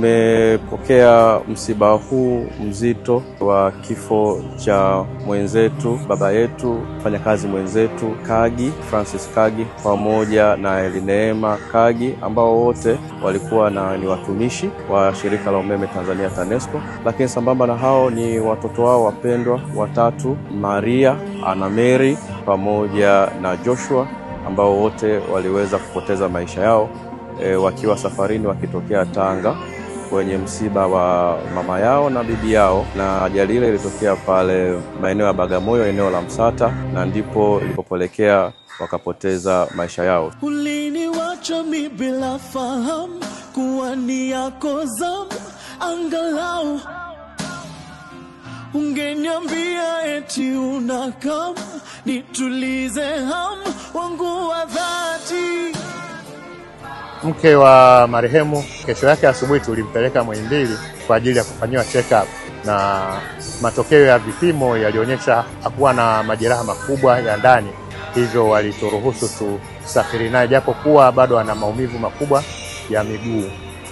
Tumepokea msiba huu mzito wa kifo cha mwenzetu, baba yetu, mfanyakazi mwenzetu Kagi, Francis Kagi, pamoja na Elineema Kagi, ambao wote walikuwa ni watumishi wa shirika la umeme Tanzania TANESCO. Lakini sambamba na hao ni watoto wao wapendwa watatu, Maria, Anna Mary pamoja na Joshua, ambao wote waliweza kupoteza maisha yao wakiwa safarini wakitokea Tanga kwenye msiba wa mama yao na bibi yao, na ajali ile ilitokea pale maeneo ya Bagamoyo, eneo la Msata, na ndipo ilipopelekea wakapoteza maisha yao. Uliniwacha mimi bila fahamu kuwa ni yako zamu, angalau ungeniambia eti unakam nitulize hamu wangu wa dhati. Mke wa marehemu kesho yake asubuhi tulimpeleka Muhimbili kwa ajili ya kufanyiwa check up, na matokeo ya vipimo yalionyesha hakuwa na majeraha makubwa ya ndani, hivyo walituruhusu tusafiri naye, japokuwa bado ana maumivu makubwa ya miguu.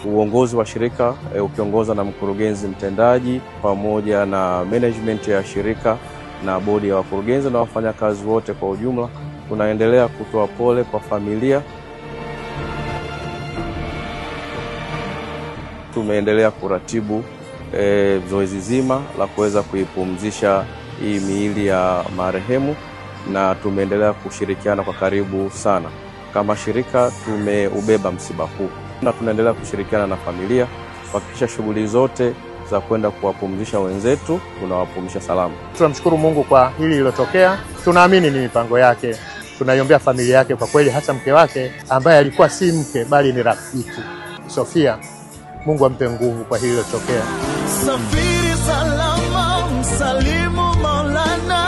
Uongozi wa shirika ukiongozwa na mkurugenzi mtendaji pamoja na management ya shirika na bodi ya wakurugenzi na wafanyakazi wote kwa ujumla, tunaendelea kutoa pole kwa familia. Tumeendelea kuratibu zoezi zima la kuweza kuipumzisha hii miili ya marehemu, na tumeendelea kushirikiana kwa karibu sana. Kama shirika tumeubeba msiba huu na tunaendelea kushirikiana na familia kuhakikisha shughuli zote za kwenda kuwapumzisha wenzetu tunawapumzisha salama. Tunamshukuru Mungu kwa hili lilotokea. Tunaamini ni mipango yake. Tunaiombea familia yake kwa kweli, hasa mke wake ambaye alikuwa si mke bali ni rafiki, Sofia. Mungu ampe nguvu kwa hili lilotokea. Safiri salama, msalimu Maulana.